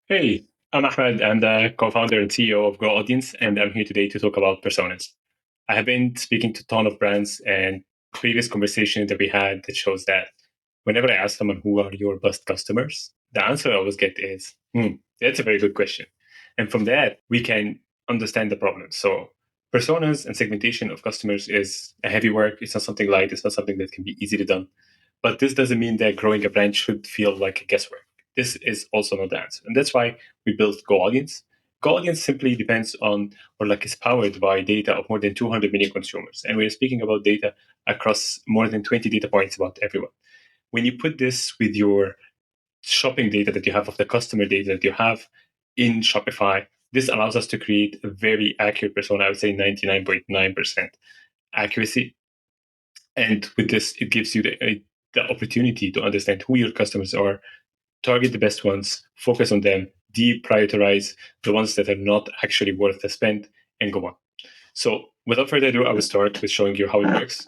Hey, I'm Ahmed. I'm the co-founder and CEO of GoAudience, and I'm here today to talk about personas. I have been speaking to a ton of brands, and previous conversation that we had that shows that whenever I ask someone who are your best customers, the answer I always get is, that's a very good question. And from that, we can understand the problem. So personas and segmentation of customers is a heavy work. It's not something light. It's not something that can be easily done. But this doesn't mean that growing a brand should feel like a guesswork. This is also not the answer. And that's why we built GoAudience. GoAudience simply depends on, or like is powered by data of more than 200 million consumers. And we're speaking about data across more than 20 data points about everyone. When you put this with your shopping data that you have, of the customer data that you have in Shopify, this allows us to create a very accurate persona. I would say 99.9% accuracy. And with this, it gives you the opportunity to understand who your customers are, target the best ones, focus on them, deprioritize the ones that are not actually worth the spend, and go on. So without further ado, I will start with showing you how it works.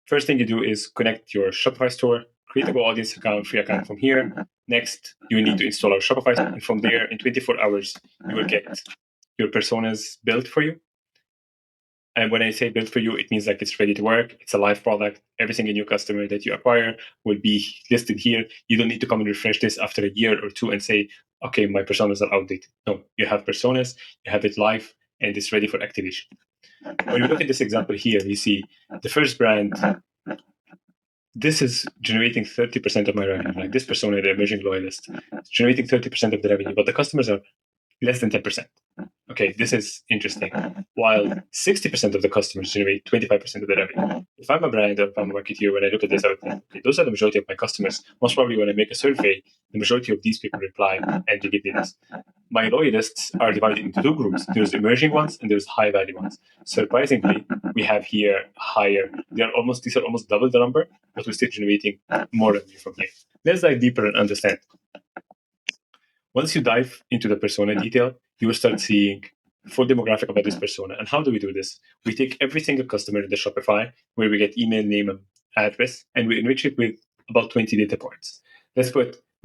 First thing you do is connect your Shopify store, create a GoAudience account, free account from here. Next, you need to install our Shopify, and from there, in 24 hours, you will get your personas built for you. And when I say built for you, it means like it's ready to work. It's a live product. Every single new customer that you acquire will be listed here. You don't need to come and refresh this after a year or two and say, okay, my personas are outdated. No, you have personas, you have it live, and it's ready for activation. When you look at this example here, you see the first brand, this is generating 30% of my revenue. Like this persona, the emerging loyalist, it's generating 30% of the revenue, but the customers are less than 10%. Okay, this is interesting. While 60% of the customers generate 25% of the revenue. If I'm a brand or if I'm a marketer, when I look at this, I would think, okay, those are the majority of my customers. Most probably when I make a survey, the majority of these people reply and they give me this. My loyalists are divided into two groups. There's emerging ones and there's high value ones. Surprisingly, we have here higher. These are almost double the number, but we're still generating more revenue from here. Let's dive deeper and understand. Once you dive into the persona detail, you will start seeing full demographic about this persona. And how do we do this? We take every single customer in the Shopify, where we get email, name, and address, and we enrich it with about 20 data points.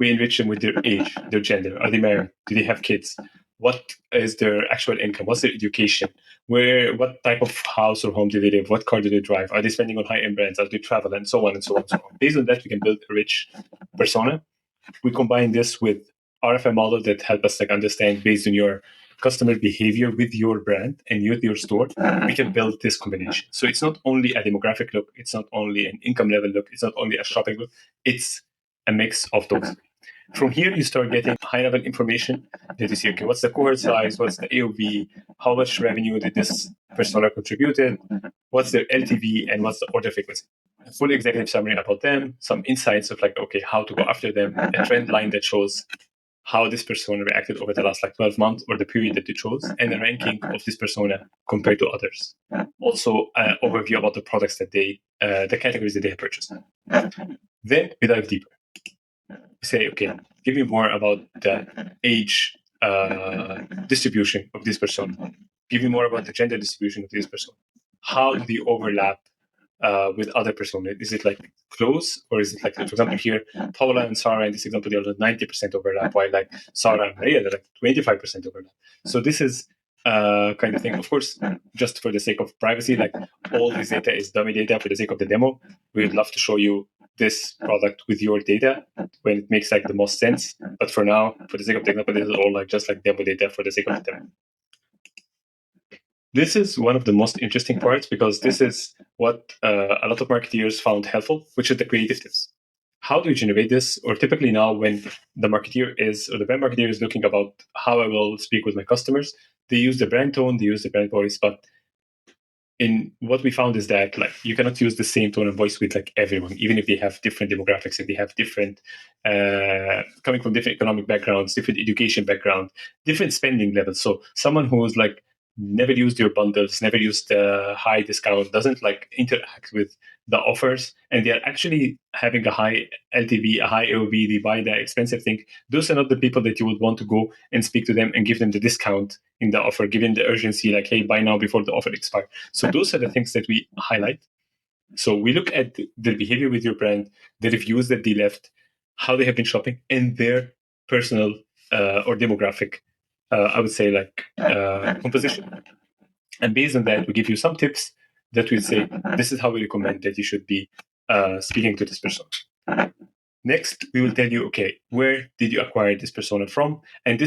We enrich them with their age, their gender. Are they married? Do they have kids? What is their actual income? What's their education? What type of house or home do they live? What car do they drive? Are they spending on high-end brands? Are they travel? And so on and so on and so on. Based on that, we can build a rich persona. We combine this with RFM model that help us understand based on your customer behavior with your brand and with your store, we can build this combination. So it's not only a demographic look, it's not only an income level look, it's not only a shopping look, it's a mix of those. From here, you start getting high level information that you see, okay, what's the cohort size, what's the AOV, how much revenue did this persona contributed, what's their LTV, and what's the order frequency. A full executive summary about them, some insights of okay, how to go after them, a trend line that shows how this persona reacted over the last 12 months or the period that you chose, and a ranking of this persona compared to others. Also, an overview about the products that the categories that they have purchased. Then we dive deeper. We say, okay, give me more about the age distribution of this persona. Give me more about the gender distribution of this persona. How do they overlap with other personas? Is it close, or is it for example here, Paula and Sarah in this example, they're 90% overlap, while Sarah and Maria, they're 25% overlap. So this is kind of thing. Of course, just for the sake of privacy, all this data is dummy data for the sake of the demo. We would love to show you this product with your data when it makes the most sense. But for now, for the sake of the example, this is all just demo data for the sake of the demo. This is one of the most interesting parts because this is what a lot of marketeers found helpful, which is the creative tips. How do you generate this? Or typically now when the marketeer or the brand marketeer is looking about how I will speak with my customers, they use the brand tone, they use the brand voice, but in what we found is that you cannot use the same tone of voice with everyone, even if they have different demographics, if they have different coming from different economic backgrounds, different education background, different spending levels. So someone who's never used your bundles, never used the high discount, doesn't interact with the offers, and they're actually having a high LTV, a high AOV, they buy the expensive thing. Those are not the people that you would want to go and speak to them and give them the discount in the offer, give them the urgency, hey, buy now before the offer expires. So those are the things that we highlight. So we look at their behavior with your brand, the reviews that they left, how they have been shopping, and their personal or demographic, I would say like composition. And based on that, we give you some tips that will say, this is how we recommend that you should be speaking to this person. Next, we will tell you, okay, where did you acquire this persona from? And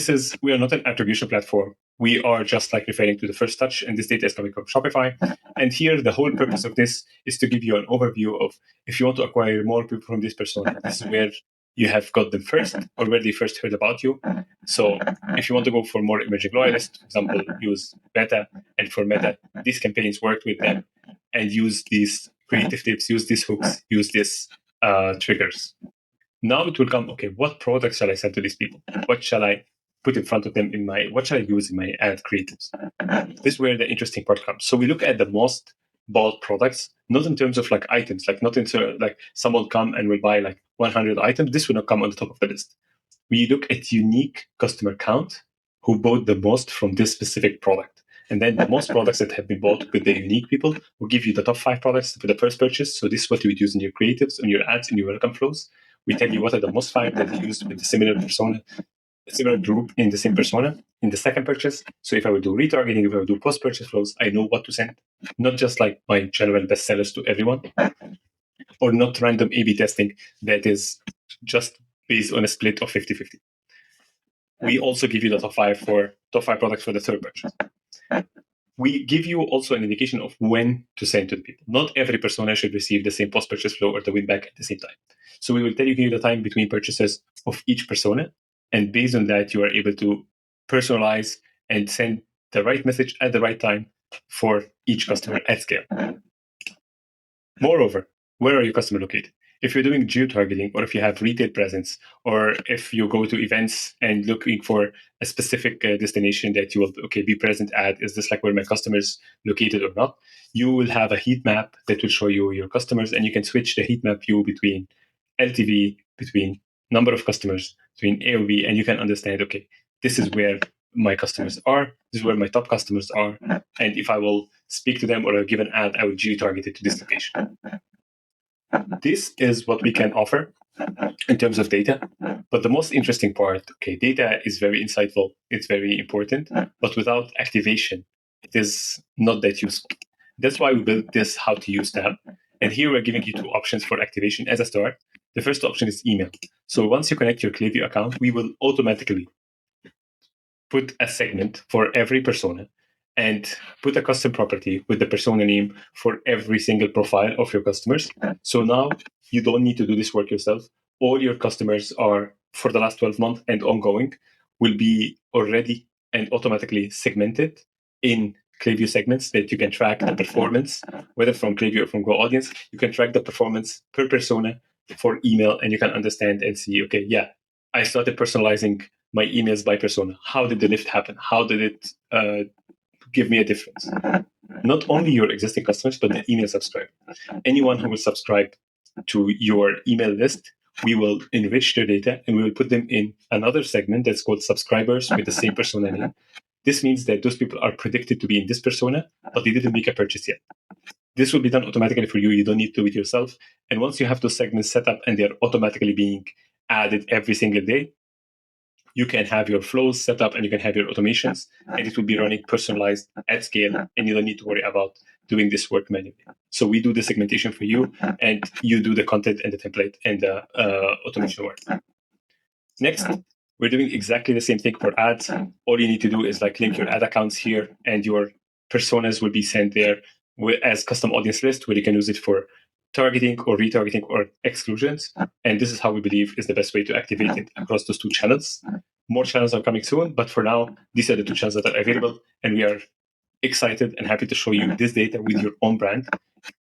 we are not an attribution platform. We are just like referring to the first touch, and this data is coming from Shopify. And here, the whole purpose of this is to give you an overview of if you want to acquire more people from this persona, this is where you have got them first or where they first heard about you. So if you want to go for more emerging loyalists, for example, use Meta. And for Meta, these campaigns worked with them and use these creative tips, use these hooks, use these triggers. Now it will come, okay, what products shall I sell to these people? What shall I put in front of them what shall I use in my ad creatives? This is where the interesting part comes. So we look at the most bought products, not in terms of like items, like not into like someone come and will buy like 100 items. This will not come on the top of the list. We look at unique customer count who bought the most from this specific product. And then the most products that have been bought with the unique people will give you the top 5 products for the first purchase. So this is what you would use in your creatives, in your ads, in your welcome flows. We tell you what are the most 5 that you used with the similar persona, a similar group in the same persona in the second purchase. So if I would do retargeting, if I would do post-purchase flows, I know what to send, not just like my general bestsellers to everyone, or not random A/B testing that is just based on a split of 50-50. We also give you the top 5 products for the third purchase. We give you also an indication of when to send to the people. Not every persona should receive the same post-purchase flow or the win back at the same time. So we will tell you the time between purchases of each persona. And based on that, you are able to personalize and send the right message at the right time for each customer at scale. Moreover, where are your customer located? If you're doing geo-targeting, or if you have retail presence, or if you go to events and looking for a specific destination that you will be present at, is this like where my customers located or not? You will have a heat map that will show you your customers, and you can switch the heat map view between LTV, between number of customers, between AOV, and you can understand, okay, this is where my customers are, this is where my top customers are, and if I will speak to them or give an ad, I will geo-target it to this location. This is what we can offer in terms of data. But the most interesting part, data is very insightful, it's very important, but without activation, it is not that useful. That's why we built this how to use tab. And here we're giving you 2 options for activation as a start. The first option is email. So once you connect your Klaviyo account, we will automatically put a segment for every persona and put a custom property with the persona name for every single profile of your customers. So now you don't need to do this work yourself. All your customers are, for the last 12 months and ongoing, will be already and automatically segmented in Klaviyo segments that you can track the performance, whether from Klaviyo or from GoAudience. You can track the performance per persona for email, and you can understand and see, I started personalizing my emails by persona. How did the lift happen? How did it give me a difference? Not only your existing customers, but the email subscriber. Anyone who will subscribe to your email list, we will enrich their data and we will put them in another segment that's called subscribers with the same persona name. This means that those people are predicted to be in this persona, but they didn't make a purchase yet. This will be done automatically for you. You don't need to do it yourself. And once you have those segments set up and they're automatically being added every single day, you can have your flows set up and you can have your automations, and it will be running personalized at scale, and you don't need to worry about doing this work manually. So we do the segmentation for you, and you do the content and the template and the automation work. Next, we're doing exactly the same thing for ads. All you need to do is link your ad accounts here, and your personas will be sent there as custom audience list, where you can use it for targeting or retargeting or exclusions. And this is how we believe is the best way to activate it across those 2 channels. More channels are coming soon, but for now, these are the 2 channels that are available. And we are excited and happy to show you this data with your own brand.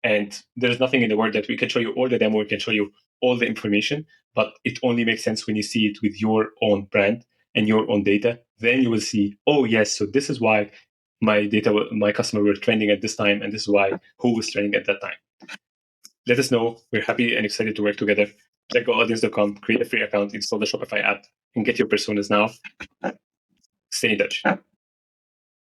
And there's nothing in the world that we can show you all the demo, we can show you all the information, but it only makes sense when you see it with your own brand and your own data. Then you will see, oh yes, so this is why my customer were trending at this time, and this is why who was trending at that time. Let us know. We're happy and excited to work together. Check GoAudience.com, create a free account, install the Shopify app, and get your personas now. Stay in touch.